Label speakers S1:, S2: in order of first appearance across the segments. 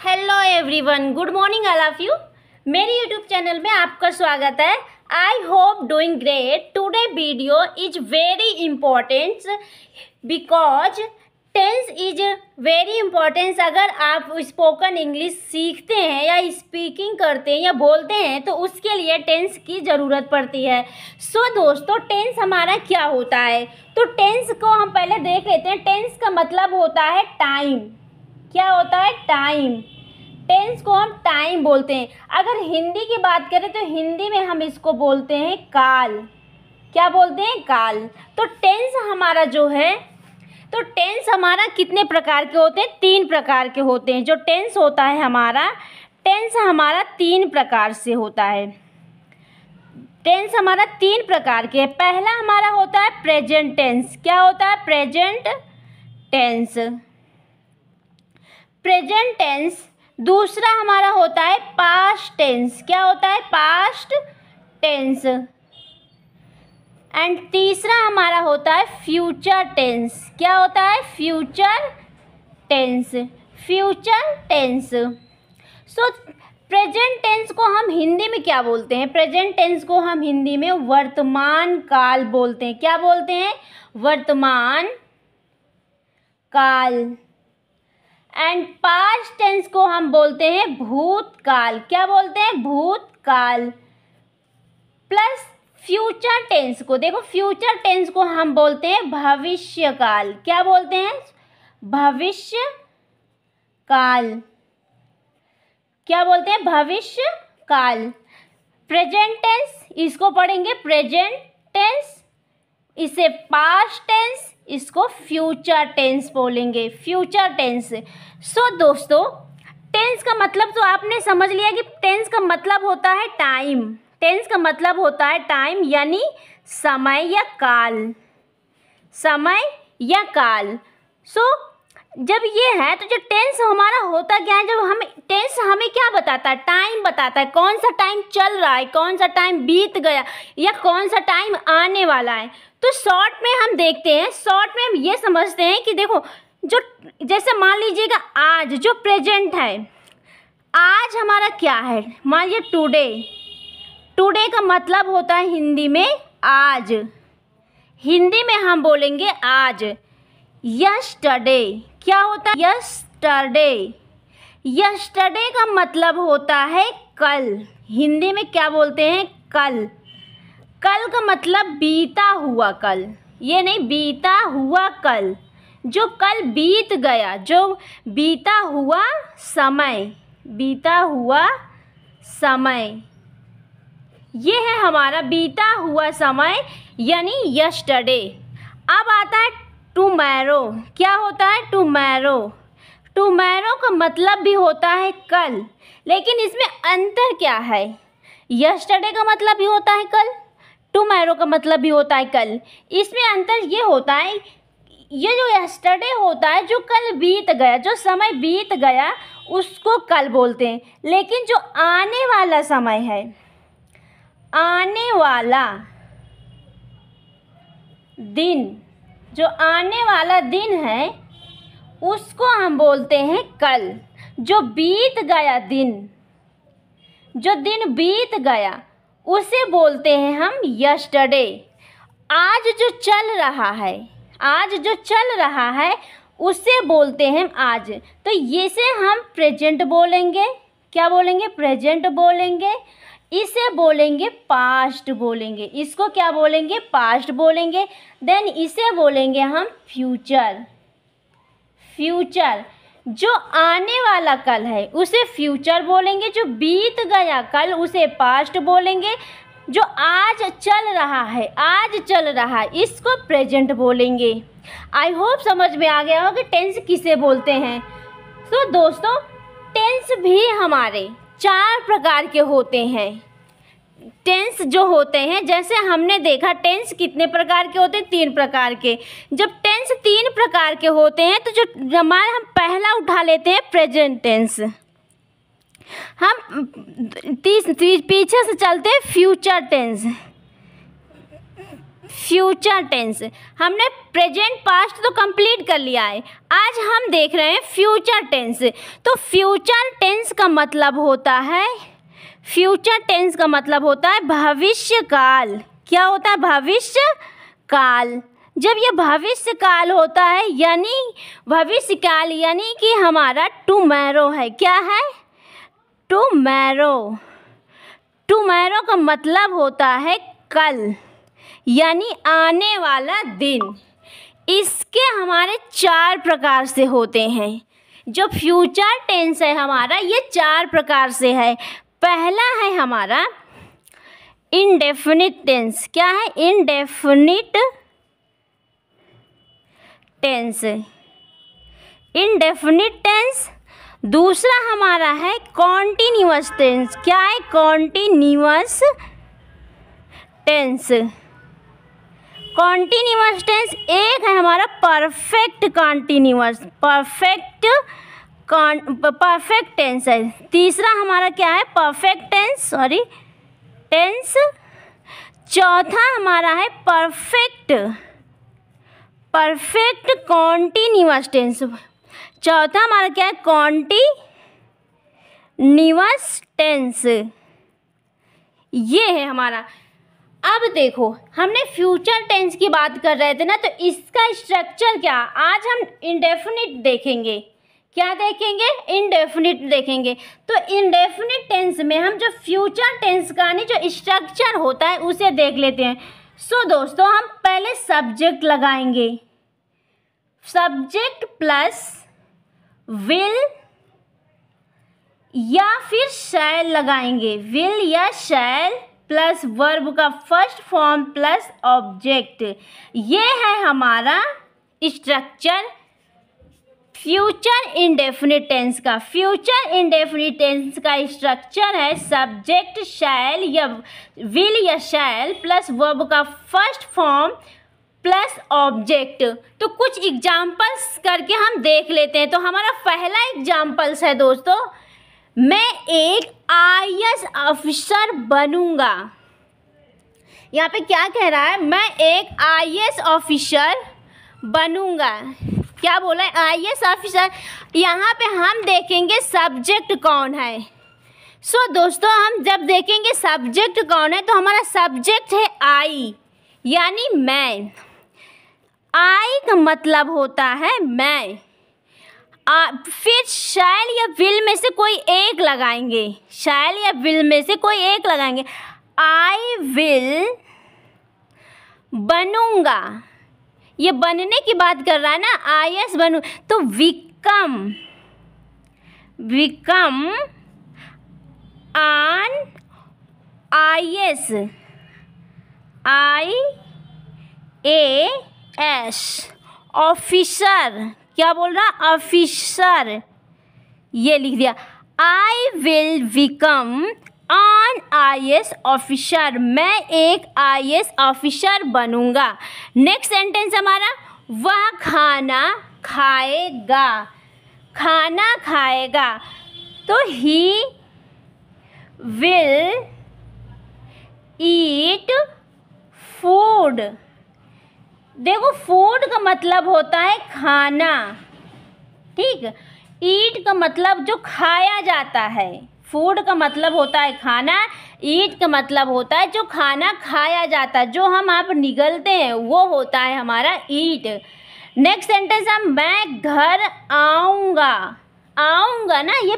S1: Hello everyone, good morning all of you. मेरे YouTube channel में आपका स्वागत है। I hope doing great. Today video is very important because tense is very important. अगर आप spoken English सीखते हैं या स्पीकिंग करते हैं या बोलते हैं तो उसके लिए टेंस की ज़रूरत पड़ती है। सो दोस्तों, टेंस हमारा क्या होता है? तो टेंस को हम पहले देख लेते हैं। टेंस का मतलब होता है टाइम। क्या होता है? टाइम। टेंस को हम टाइम बोलते हैं। अगर हिंदी की बात करें तो हिंदी में हम इसको बोलते हैं काल। क्या बोलते हैं? काल। तो टेंस हमारा जो है, तो टेंस हमारा कितने प्रकार के होते हैं? 3 प्रकार के होते हैं। जो टेंस होता है हमारा, टेंस हमारा 3 प्रकार से होता है। टेंस हमारा 3 प्रकार के है। पहला हमारा होता है प्रेजेंट टेंस। क्या होता है? Present tense. Present tense. दूसरा हमारा होता है पास्ट टेंस। क्या होता है? Past tense. एंड तीसरा हमारा होता है फ्यूचर टेंस। क्या होता है? Future tense. Future tense. So present tense को हम हिंदी में क्या बोलते हैं? प्रेजेंट टेंस को हम हिंदी में वर्तमान काल बोलते हैं। क्या बोलते हैं? वर्तमान काल। एंड पास्ट टेंस को हम बोलते हैं भूतकाल। क्या बोलते हैं? भूतकाल। प्लस फ्यूचर टेंस को, देखो, फ्यूचर टेंस को हम बोलते हैं भविष्यकाल। क्या बोलते हैं? भविष्य काल। क्या बोलते हैं? भविष्य काल। प्रेजेंट टेंस, इसको पढ़ेंगे प्रेजेंट टेंस। इसे पास्ट टेंस, इसको फ्यूचर टेंस बोलेंगे। Future tense. सो दोस्तों, टेंस का मतलब तो आपने समझ लिया कि टेंस का मतलब होता है टाइम। टेंस का मतलब होता है टाइम, यानी समय या काल। समय या काल। सो जब ये है तो जो टेंस हमारा होता क्या है? जब हम टेंस हमें क्या बताता है? टाइम बताता है। कौन सा टाइम चल रहा है, कौन सा टाइम बीत गया या कौन सा टाइम आने वाला है। तो शॉर्ट में हम देखते हैं, शॉर्ट में हम ये समझते हैं कि देखो, जो जैसे मान लीजिएगा आज जो प्रेजेंट है, आज हमारा क्या है? मान लीजिए टुडे। टुडे का मतलब होता है हिंदी में आज। हिंदी में हम बोलेंगे आज। यस्टरडे। क्या होता है? यस्टरडे। यस्टरडे का मतलब होता है कल। हिंदी में क्या बोलते हैं? कल। कल का मतलब बीता हुआ कल। ये नहीं, बीता हुआ कल। जो कल बीत गया, जो बीता हुआ समय। बीता हुआ समय, ये है हमारा बीता हुआ समय, यानी यस्टरडे। अब आता है टुमारो। क्या होता है? टुमारो। टुमारो का मतलब भी होता है कल, लेकिन इसमें अंतर क्या है? यस्टरडे का मतलब भी होता है कल, टुमारो का मतलब भी होता है कल। इसमें अंतर ये होता है, ये जो यस्टरडे होता है, जो कल बीत गया, जो समय बीत गया, उसको कल बोलते हैं। लेकिन जो आने वाला समय है, आने वाला दिन, जो आने वाला दिन है, उसको हम बोलते हैं कल। जो बीत गया दिन, जो दिन बीत गया, उसे बोलते हैं हम यस्टरडे। आज जो चल रहा है, आज जो चल रहा है, उसे बोलते हैं आज। तो ये से हम प्रेजेंट बोलेंगे। क्या बोलेंगे? प्रेजेंट बोलेंगे। इसे बोलेंगे पास्ट बोलेंगे। इसको क्या बोलेंगे? पास्ट बोलेंगे। देन इसे बोलेंगे हम फ्यूचर। फ्यूचर। जो आने वाला कल है उसे फ्यूचर बोलेंगे। जो बीत गया कल उसे पास्ट बोलेंगे। जो आज चल रहा है, आज चल रहा है, इसको प्रेजेंट बोलेंगे। आई होप समझ में आ गया हो कि टेंस किसे बोलते हैं। तो दोस्तों, टेंस भी हमारे 4 प्रकार के होते हैं। टेंस जो होते हैं, जैसे हमने देखा टेंस कितने प्रकार के होते हैं? 3 प्रकार के। जब टेंस 3 प्रकार के होते हैं तो जो हमारे, हम पहला उठा लेते हैं प्रेजेंट टेंस। हम पीछे से चलते हैं फ्यूचर टेंस। Future tense. हमने प्रेजेंट पास्ट तो कंप्लीट कर लिया है, आज हम देख रहे हैं फ्यूचर टेंस। तो फ्यूचर टेंस का मतलब होता है, फ्यूचर टेंस का मतलब होता है भविष्य काल। क्या होता है? भविष्य काल। जब ये भविष्य काल होता है यानी भविष्य काल यानी कि हमारा टुमारो है। क्या है? टुमारो। टुमारो का मतलब होता है कल यानी आने वाला दिन। इसके हमारे 4 प्रकार से होते हैं। जो फ्यूचर टेंस है हमारा ये 4 प्रकार से है। पहला है हमारा इंडेफिनिट टेंस। क्या है? Indefinite tense. Indefinite tense. दूसरा हमारा है कॉन्टिन्यूअस टेंस। क्या है? Continuous tense. Continuous tense. एक है हमारा परफेक्ट कॉन्टिन्यूअस, परफेक्ट टेंस है। तीसरा हमारा क्या है? Perfect tense tense. चौथा हमारा है परफेक्ट कॉन्टिन्यूअस टेंस। चौथा हमारा क्या है? Continuous tense. ये है हमारा। अब देखो हमने फ्यूचर टेंस की बात कर रहे थे ना, तो इसका स्ट्रक्चर क्या? आज हम इंडेफिनिट देखेंगे। क्या देखेंगे? इंडेफिनिट देखेंगे। तो इंडेफिनिट टेंस में हम जो फ्यूचर टेंस का जो स्ट्रक्चर होता है उसे देख लेते हैं। सो दोस्तों हम पहले सब्जेक्ट लगाएंगे। सब्जेक्ट प्लस विल या फिर शैल लगाएंगे। विल या शैल प्लस वर्ब का फर्स्ट फॉर्म प्लस ऑब्जेक्ट। ये है हमारा स्ट्रक्चर फ्यूचर इंडेफिनिट टेंस का। फ्यूचर इंडेफिनिट टेंस का स्ट्रक्चर है सब्जेक्ट शैल या विल या शैल प्लस वर्ब का फर्स्ट फॉर्म प्लस ऑब्जेक्ट। तो कुछ एग्जाम्पल्स करके हम देख लेते हैं। तो हमारा पहला एग्जाम्पल्स है दोस्तों, मैं एक IAS ऑफिसर बनूंगा। यहाँ पे क्या कह रहा है? मैं एक IAS ऑफिसर बनूंगा। क्या बोला है? IAS officer. यहाँ पे हम देखेंगे सब्जेक्ट कौन है। सो दोस्तों हम जब देखेंगे सब्जेक्ट कौन है तो हमारा सब्जेक्ट है आई यानी मैं। आई का मतलब होता है मैं। फिर शैल या विल में से कोई एक लगाएंगे। शैल या विल में से कोई एक लगाएंगे। आई विल बनूंगा, ये बनने की बात कर रहा है ना। IAS बनू तो बिकम an IAS ऑफिसर। क्या बोल रहा? ऑफिसर। ये लिख दिया। I will become an IAS officer. मैं एक IAS ऑफिसर बनूंगा। नेक्स्ट सेंटेंस हमारा, वह खाना खाएगा। खाना खाएगा तो ही विल ईट फूड। देखो फूड का मतलब होता है खाना, ठीक। ईट का मतलब जो खाया जाता है। फूड का मतलब होता है खाना, ईट का मतलब होता है जो खाना खाया जाता है, जो हम आप निगलते हैं वो होता है हमारा ईट। नेक्स्ट सेंटेंस हम मैं घर आऊँगा। आऊँगा ना, ये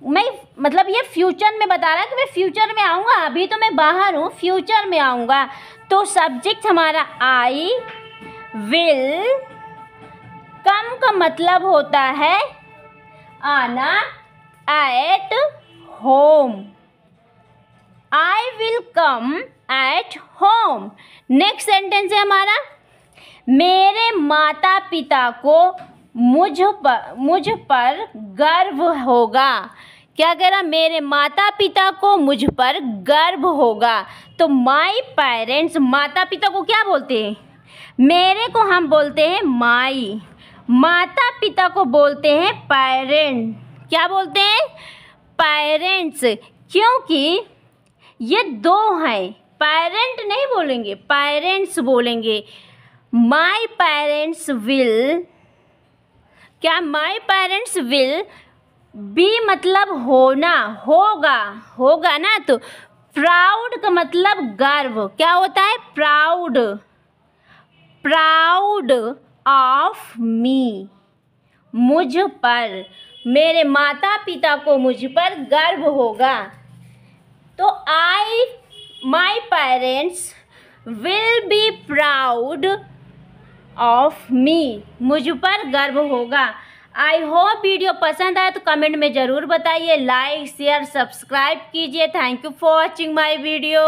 S1: मैं मतलब ये फ्यूचर में बता रहा है कि मैं फ्यूचर में आऊँगा। अभी तो मैं बाहर हूँ, फ्यूचर में आऊँगा। तो सब्जेक्ट हमारा आई विल। कम का मतलब होता है आना, at home. I will come at home. Next sentence है हमारा, मेरे माता पिता को मुझ पर गर्व होगा। क्या कह रहा? मेरे माता पिता को मुझ पर गर्व होगा। तो माई पेरेंट्स, माता पिता को क्या बोलते हैं? मेरे को हम बोलते हैं माई, माता पिता को बोलते हैं पेरेंट। क्या बोलते हैं? पेरेंट्स। क्योंकि ये दो हैं, पेरेंट नहीं बोलेंगे, पेरेंट्स बोलेंगे। माई पेरेंट्स विल, क्या माई पेरेंट्स विल बी मतलब होना, होगा, होगा ना, तो प्राउड का मतलब गर्व, क्या होता है, प्राउड, प्राउड ऑफ मी, मुझ पर, मेरे माता पिता को मुझ पर गर्व होगा। तो my parents will be proud of me, मुझ पर गर्व होगा। आई होप वीडियो पसंद आए तो कमेंट में ज़रूर बताइए, लाइक शेयर सब्सक्राइब कीजिए। Thank you for watching my video.